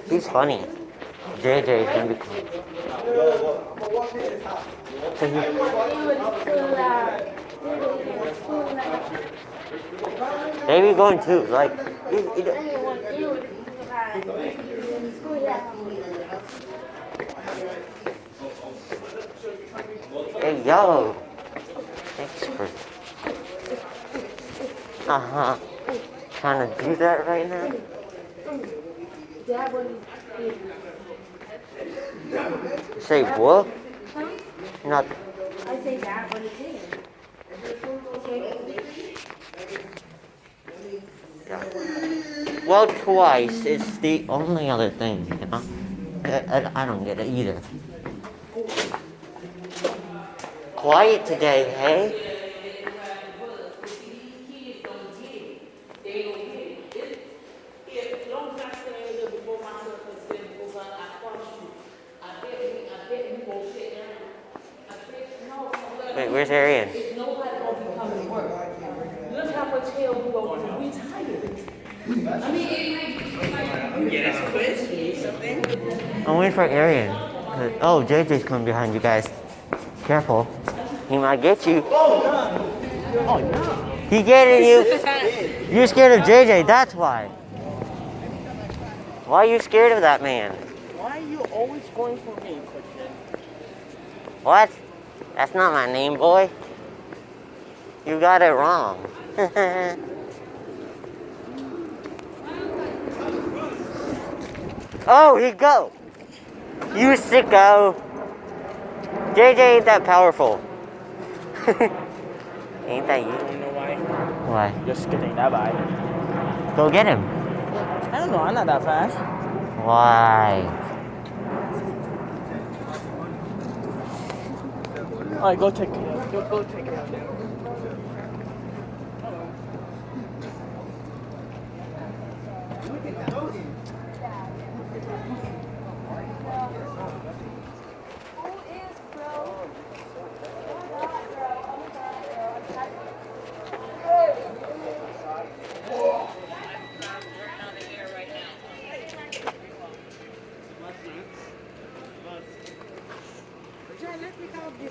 He's funny. JJ is gonna be cool. They be going too. Like, hey yo. Thanks for trying to do that right now. Say what? Not. I say that what it is. Yeah. Well, twice. It's the only other thing, you know? I don't get it either. Quiet today, hey? Wait, where's Arian? Look how much hell we go through. We tired. I'm waiting for Arian. Oh, JJ's coming behind you guys. Careful. He might get you. Oh, no. He getting you. You're scared of JJ, that's why. Why are you scared of that man? Why are you always going for me, Christian? What? That's not my name, boy. You got it wrong. Oh, he go. You sicko. JJ ain't that powerful. Ain't that you? You know why? Why? Just kidding, that bye. Go get him. I don't know, I'm not that fast. Why? Alright, go take it. Go take it out there.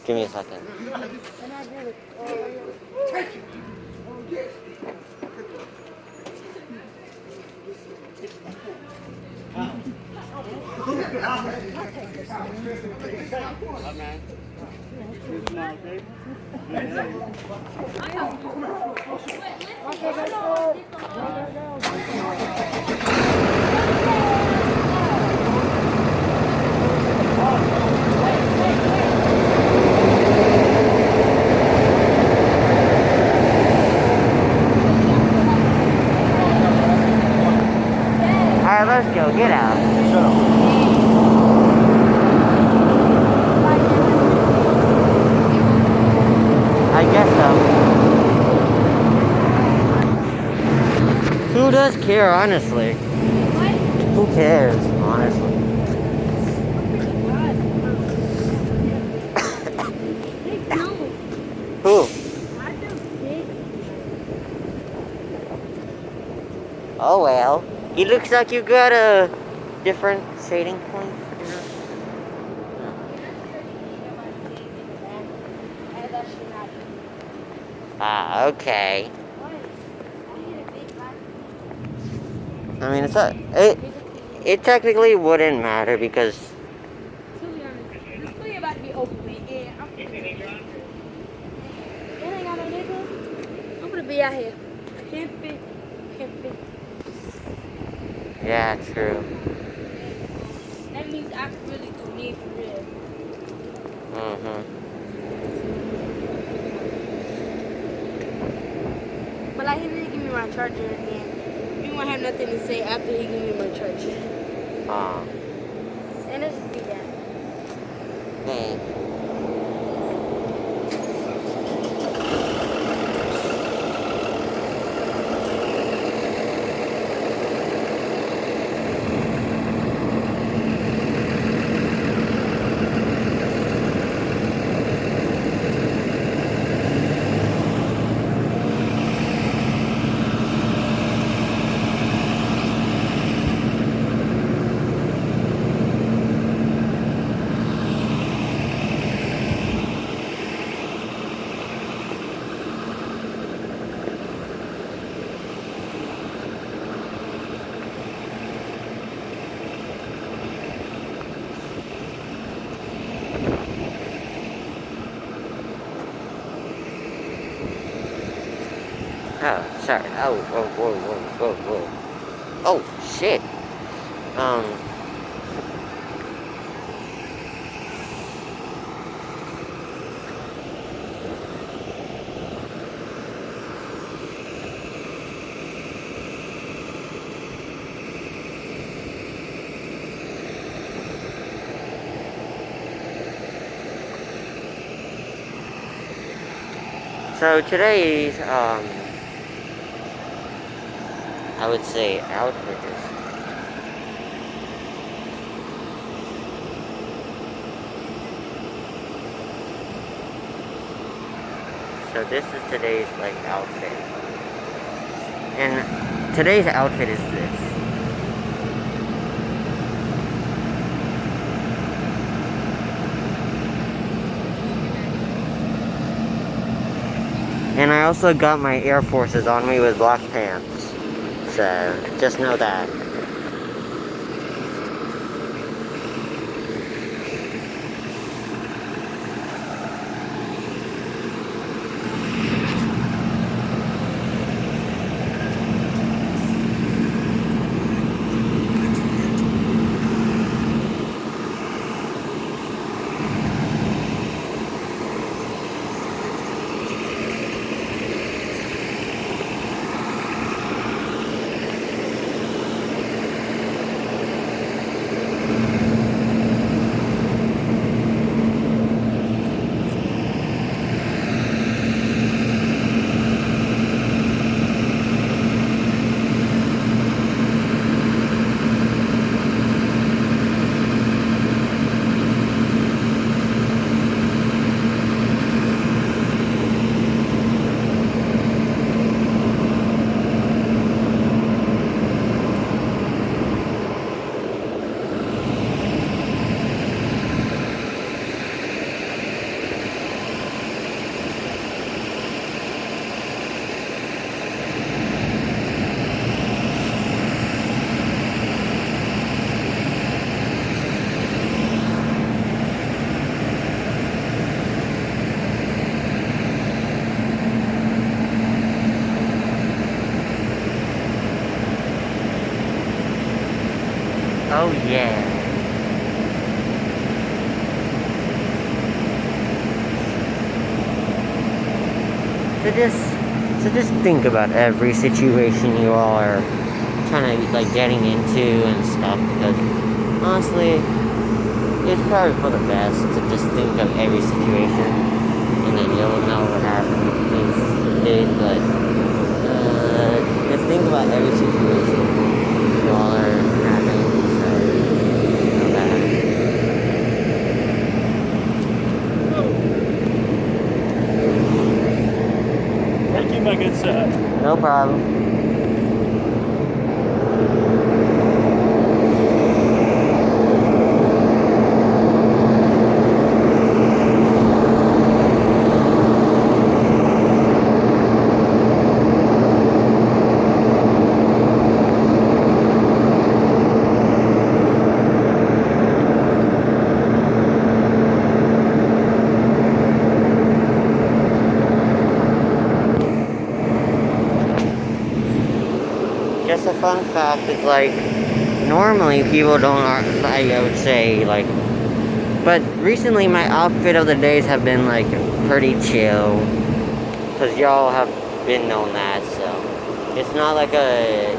Give me a second. Alright, let's go. Get out. Shut up. I guess so. Who does care, honestly? Who cares, honestly? Who? Oh well. It looks like you got a different shading point. Ah, okay. I mean, it technically wouldn't matter because. To be honest, this play about to be over with. Yeah, I'm gonna be out here. Pimping. Yeah, true. That means I could really do me for real. But like, he didn't give me my charger again. You won't have nothing to say after he give me my charger. And it's just be that. Hey. Oh, sorry. Oh, whoa, whoa, whoa, whoa, whoa. Oh, shit. So today's, I would say outfit is so this is today's like outfit. And today's outfit is this. And I also got my Air Forces on me with black pants. So, just know that. Oh yeah. So just think about every situation you all are kind of like getting into and stuff, because honestly, it's probably for the best to just think of every situation, and then you'll know what happened but just think about every situation you all are having, so you know that. Thank you, my good sir. No problem. Just a fun fact is like, normally people don't, I would say like, but recently my outfit of the days have been like pretty chill, because y'all have been known that, so it's not like a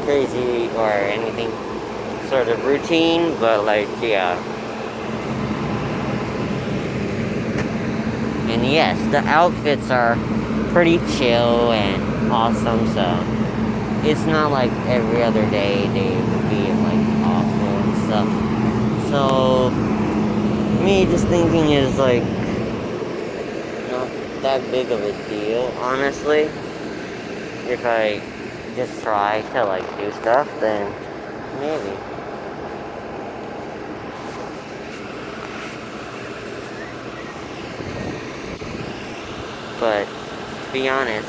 crazy or anything sort of routine, but like, yeah. And yes, the outfits are pretty chill and awesome, so it's not like every other day they would be like awful and stuff. So me just thinking is like not that big of a deal, honestly. If I just try to like do stuff, then maybe. But to be honest,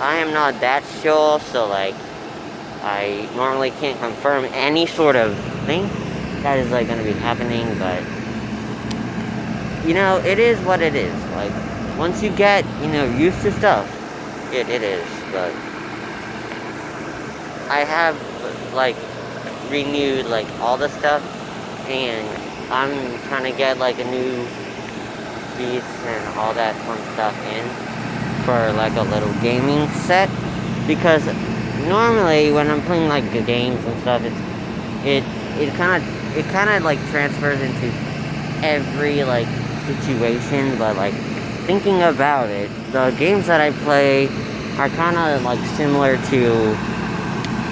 I am not that sure, so like, I normally can't confirm any sort of thing that is like gonna be happening, but you know, it is what it is. Like, once you get, used to stuff, it is, but I have, like, renewed, like, all the stuff, and I'm trying to get, like, a new beats and all that fun stuff in for, like, a little gaming set, because normally when I'm playing, like, the games and stuff, it kind of like transfers into every, like, situation, but, like, thinking about it, the games that I play are kind of, like, similar to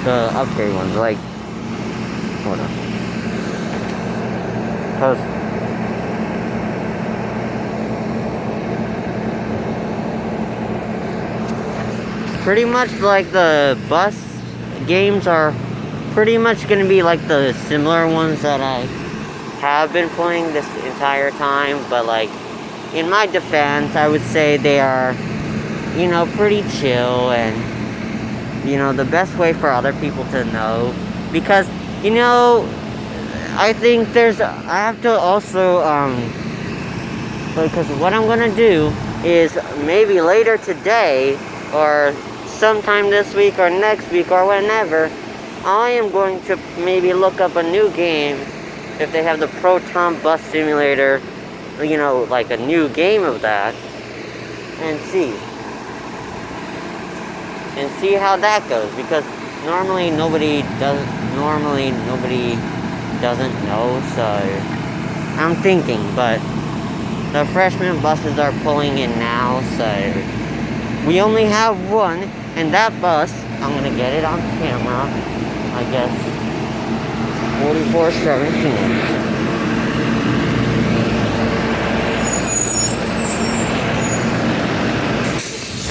the upgrade ones, like, hold on, because pretty much, like, the bus games are pretty much going to be, like, the similar ones that I have been playing this entire time, but, like, in my defense, I would say they are, pretty chill, and, the best way for other people to know, because, I think I have to also, because what I'm gonna do is maybe later today, or sometime this week, or next week, or whenever, I am going to maybe look up a new game, if they have the Proton Bus Simulator, like a new game of that, and see how that goes, because normally nobody doesn't know, so I'm thinking, but the freshman buses are pulling in now, so we only have one, and that bus, I'm gonna get it on camera, I guess, 4417.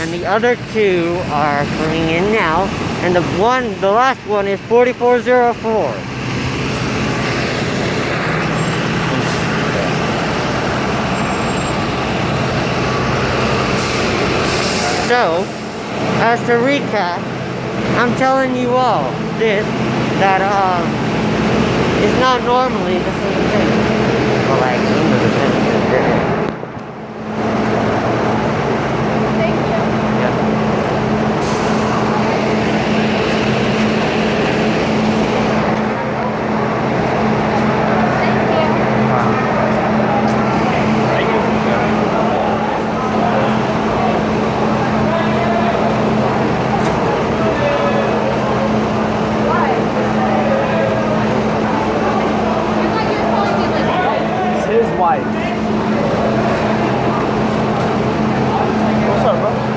And the other two are coming in now, and the last one is 4404. So, as to recap, I'm telling you all that it's not normally the same thing. Well, like,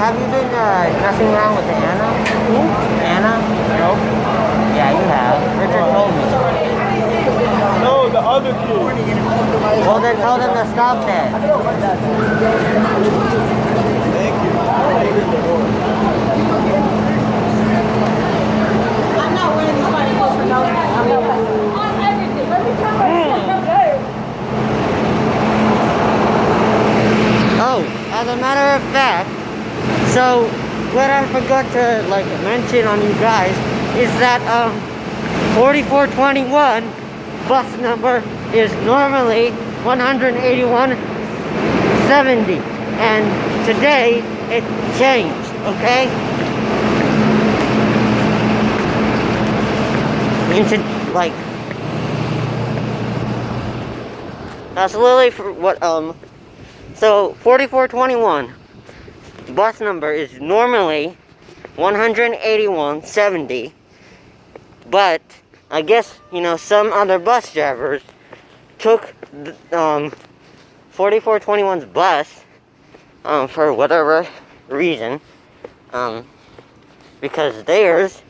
have you been messing around with Anna? Who? Anna? No. Yeah, you have. Richard told me. No, the other kid. Well, then tell them to stop that. Thank you. I'm not wearing these funny clothes for no reason. I'm not on everything. Let me try Oh, as a matter of fact, so what I forgot to mention on you guys is that 4421 bus number is normally 18170, and today it changed, okay? That's literally for what so 4421 bus number is normally 18170, but I guess, some other bus drivers took 4421's bus, for whatever reason, because theirs,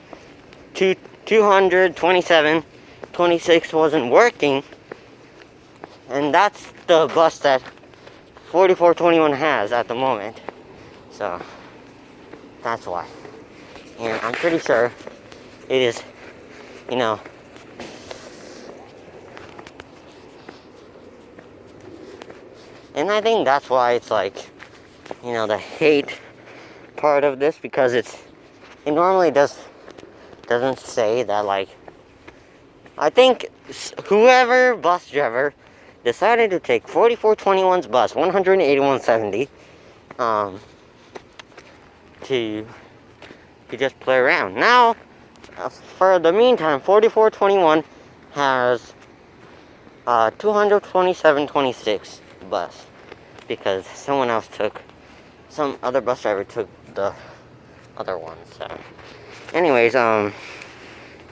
22726 wasn't working, and that's the bus that 4421 has at the moment. So, that's why. And I'm pretty sure it is, and I think that's why it's like, the hate part of this, because it normally doesn't say that, I think whoever bus driver decided to take 4421's bus, 18170, to just play around. Now, for the meantime, 4421 has 22726 bus because some other bus driver took the other one. So, anyways,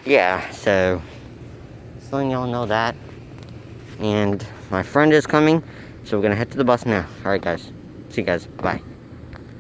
yeah. So, just letting y'all know that. And my friend is coming, so we're gonna head to the bus now. All right, guys. See you guys. Bye.